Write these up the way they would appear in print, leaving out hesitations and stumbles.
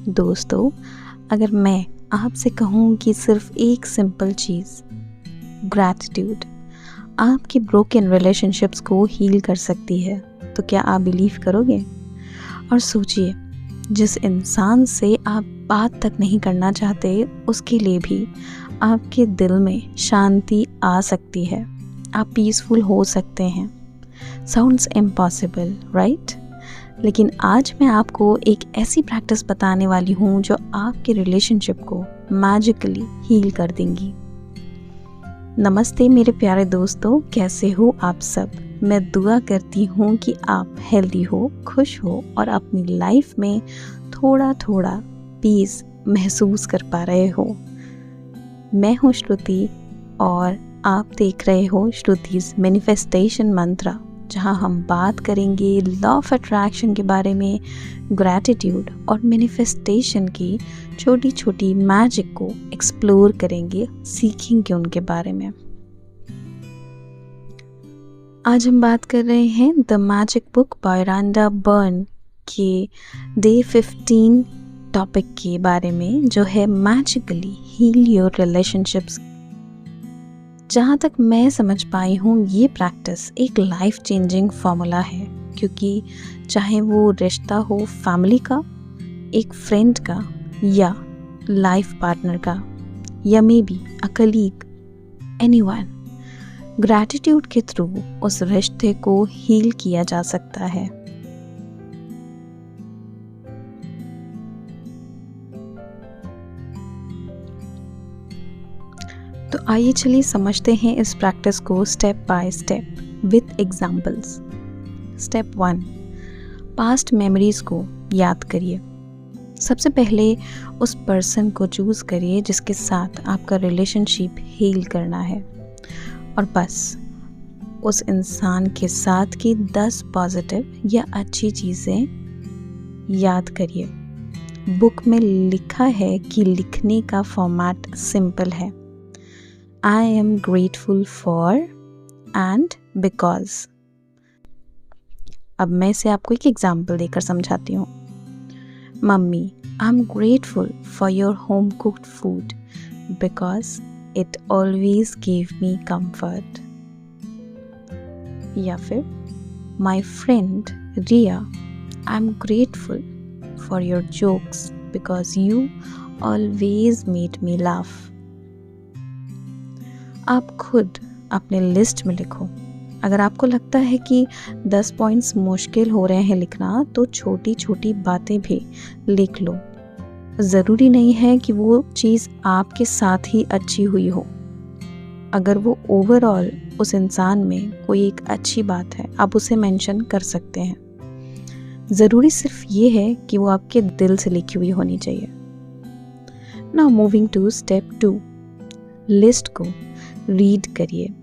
दोस्तों, अगर मैं आपसे कहूँ कि सिर्फ एक सिंपल चीज़, ग्रैटिट्यूड, आपकी ब्रोकन रिलेशनशिप्स को हील कर सकती है, तो क्या आप बिलीव करोगे? और सोचिए, जिस इंसान से आप बात तक नहीं करना चाहते, उसके लिए भी आपके दिल में शांति आ सकती है, आप पीसफुल हो सकते हैं। Sounds impossible, right? लेकिन आज मैं आपको एक ऐसी प्रैक्टिस बताने वाली हूँ जो आपके रिलेशनशिप को मैजिकली हील कर देंगी। नमस्ते मेरे प्यारे दोस्तों, कैसे हो आप सब? मैं दुआ करती हूँ कि आप हेल्दी हो, खुश हो और अपनी लाइफ में थोड़ा थोड़ा पीस महसूस कर पा रहे हो। मैं हूँ श्रुति और आप देख रहे हो श्रुति's मैनिफेस्टेशन मंत्रा, जहाँ हम बात करेंगे लॉ ऑफ अट्रैक्शन के बारे में, ग्रैटिट्यूड और मैनिफेस्टेशन की छोटी छोटी मैजिक को एक्सप्लोर करेंगे, सीखेंगे उनके बारे में। आज हम बात कर रहे हैं the magic book by Rhonda burn के डे 15 टॉपिक के बारे में, जो है मैजिकली हील योर रिलेशनशिप्स। जहाँ तक मैं समझ पाई हूँ, ये प्रैक्टिस एक लाइफ चेंजिंग फॉर्मूला है, क्योंकि चाहे वो रिश्ता हो फैमिली का, एक फ्रेंड का या लाइफ पार्टनर का, या may be a colleague, anyone, gratitude के थ्रू उस रिश्ते को हील किया जा सकता है। तो आइए चलिए समझते हैं इस प्रैक्टिस को step by step with examples. Step 1, past memories को याद करिए। सबसे पहले उस पर्सन को चूज़ करिए जिसके साथ आपका रिलेशनशिप हील करना है, और बस उस इंसान के साथ की 10 पॉजिटिव या अच्छी चीज़ें याद करिए। बुक में लिखा है कि लिखने का फॉर्मेट सिंपल है, I am grateful for and because। अब मैं इसे आपको एक एग्जाम्पल देकर समझाती हूँ। Mummy, I'm grateful for your home cooked food because it always gave me comfort। या फिर My friend Ria, I'm grateful for your jokes because you always made me laugh। आप खुद अपने लिस्ट में लिखो। अगर आपको लगता है कि 10 पॉइंट्स मुश्किल हो रहे हैं लिखना, तो छोटी छोटी बातें भी लिख लो। ज़रूरी नहीं है कि वो चीज़ आपके साथ ही अच्छी हुई हो। अगर वो ओवरऑल उस इंसान में कोई एक अच्छी बात है, आप उसे मेंशन कर सकते हैं। ज़रूरी सिर्फ ये है कि वो आपके दिल से लिखी हुई होनी चाहिए। Now moving to step 2, list को रीड करिए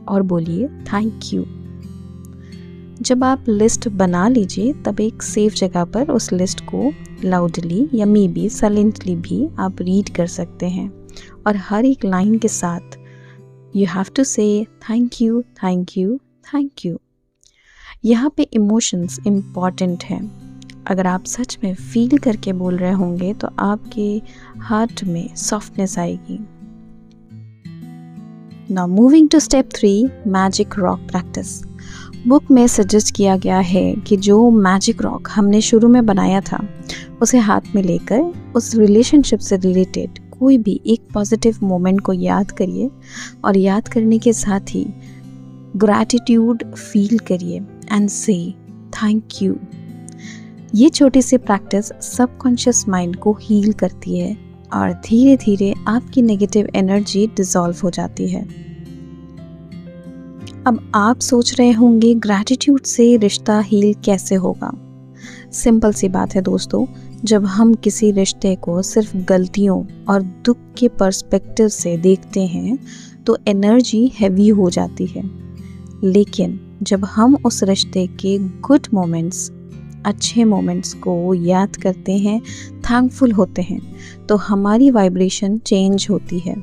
और बोलिए थैंक यू। जब आप लिस्ट बना लीजिए, तब एक सेफ जगह पर उस लिस्ट को लाउडली या मे बी साइलेंटली भी आप रीड कर सकते हैं, और हर एक लाइन के साथ यू हैव टू से thank you, thank you, thank you. यहाँ पे इमोशंस इम्पॉर्टेंट हैं। अगर आप सच में फील करके बोल रहे होंगे तो आपके हार्ट में सॉफ्टनेस आएगी। Now moving to step 3, magic rock practice. Book में सजेस्ट किया गया है कि जो मैजिक रॉक हमने शुरू में बनाया था, उसे हाथ में लेकर उस रिलेशनशिप से रिलेटेड कोई भी एक पॉजिटिव मोमेंट को याद करिए, और याद करने के साथ ही ग्रैटिट्यूड फील करिए एंड से थैंक यू। ये छोटी सी प्रैक्टिस सबकॉन्शियस माइंड को हील करती है, और धीरे धीरे आपकी नेगेटिव एनर्जी डिसॉल्व हो जाती है। अब आप सोच रहे होंगे, ग्रैटिट्यूड से रिश्ता हील कैसे होगा? सिंपल सी बात है दोस्तों, जब हम किसी रिश्ते को सिर्फ गलतियों और दुख के पर्सपेक्टिव से देखते हैं तो एनर्जी हैवी हो जाती है। लेकिन जब हम उस रिश्ते के गुड मोमेंट्स, अच्छे मोमेंट्स को याद करते हैं, थैंकफुल होते हैं, तो हमारी वाइब्रेशन चेंज होती है।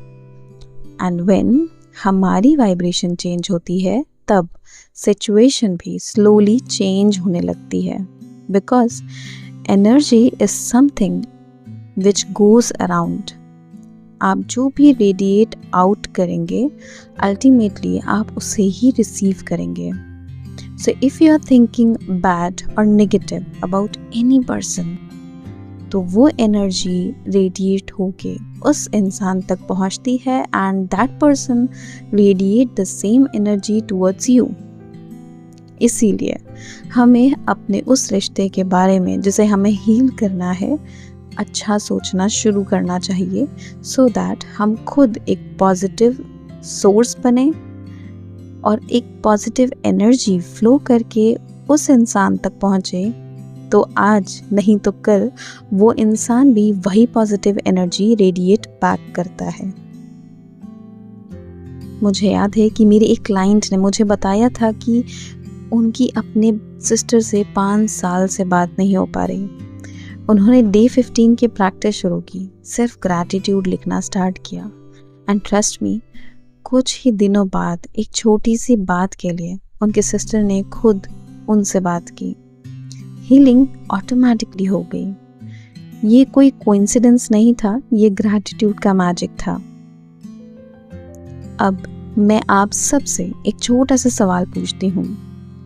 एंड व्हेन हमारी वाइब्रेशन चेंज होती है, तब सिचुएशन भी स्लोली चेंज होने लगती है, because energy is something which goes around. आप जो भी रेडिएट आउट करेंगे अल्टीमेटली आप उसे ही रिसीव करेंगे। So if you are thinking bad और नेगेटिव अबाउट एनी पर्सन, तो वो एनर्जी रेडिएट होके उस इंसान तक पहुंचती है and that person radiate the same energy towards you. इसीलिए हमें अपने उस रिश्ते के बारे में जिसे हमें हील करना है अच्छा सोचना शुरू करना चाहिए, सो दैट हम खुद एक पॉजिटिव सोर्स बने और एक पॉजिटिव एनर्जी फ्लो करके उस इंसान तक पहुँचे, तो आज नहीं तो कल वो इंसान भी वही पॉजिटिव एनर्जी रेडिएट बैक करता है। मुझे याद है कि मेरे एक क्लाइंट ने मुझे बताया था कि उनकी अपने सिस्टर से 5 साल से बात नहीं हो पा रही। उन्होंने डे 15 की प्रैक्टिस शुरू की, सिर्फ ग्रैटिट्यूड लिखना स्टार्ट किया एंड ट्रस्ट मी, कुछ ही दिनों बाद एक छोटी सी बात के लिए उनके सिस्टर ने खुद उनसे बात की। हीलिंग ऑटोमेटिकली हो गई। ये कोई कोइंसिडेंस नहीं था, ये ग्रैटिट्यूड का मैजिक था। अब मैं आप सबसे एक छोटा सा सवाल पूछती हूँ,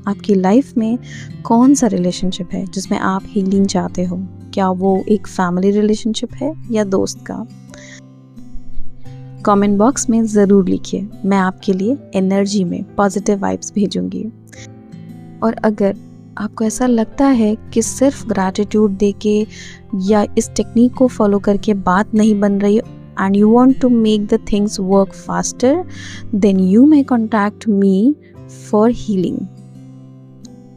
आपकी लाइफ में कौन सा रिलेशनशिप है जिसमें आप हीलिंग चाहते हो? क्या वो एक फैमिली रिलेशनशिप है या दोस्त का? कमेंट बॉक्स में ज़रूर लिखिए, मैं आपके लिए एनर्जी में पॉजिटिव वाइब्स भेजूंगी। और अगर आपको ऐसा लगता है कि सिर्फ ग्रैटिट्यूड देके या इस टेक्निक को फॉलो करके बात नहीं बन रही and you want to make the things work faster, then you may contact me for healing.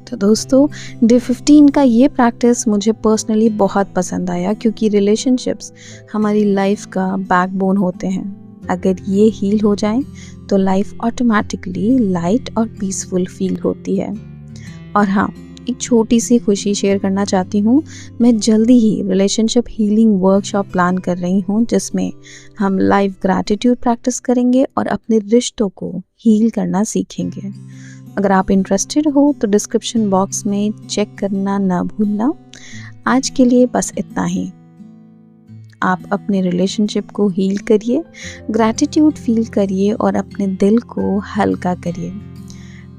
तो दोस्तों, डे 15 का ये प्रैक्टिस मुझे पर्सनली बहुत पसंद आया क्योंकि रिलेशनशिप्स हमारी लाइफ का बैकबोन होते हैं। अगर ये हील हो जाए तो लाइफ ऑटोमेटिकली लाइट और पीसफुल फील होती है। और हाँ, एक छोटी सी खुशी शेयर करना चाहती हूँ। मैं जल्दी ही रिलेशनशिप हीलिंग वर्कशॉप प्लान कर रही हूँ जिसमें हम लाइव ग्रैटिट्यूड प्रैक्टिस करेंगे और अपने रिश्तों को हील करना सीखेंगे। अगर आप इंटरेस्टेड हो तो डिस्क्रिप्शन बॉक्स में चेक करना ना भूलना। आज के लिए बस इतना ही। आप अपने रिलेशनशिप को हील करिए, ग्रैटिट्यूड फील करिए और अपने दिल को हल्का करिए।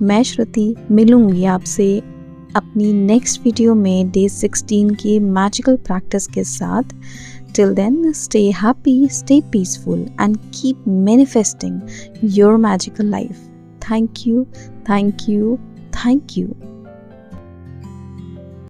मैं श्रुति मिलूंगी आपसे अपनी नेक्स्ट वीडियो में डे 16 की मैजिकल प्रैक्टिस के साथ। Till then, stay happy, stay peaceful and keep manifesting your magical life. Thank you, thank you, thank you.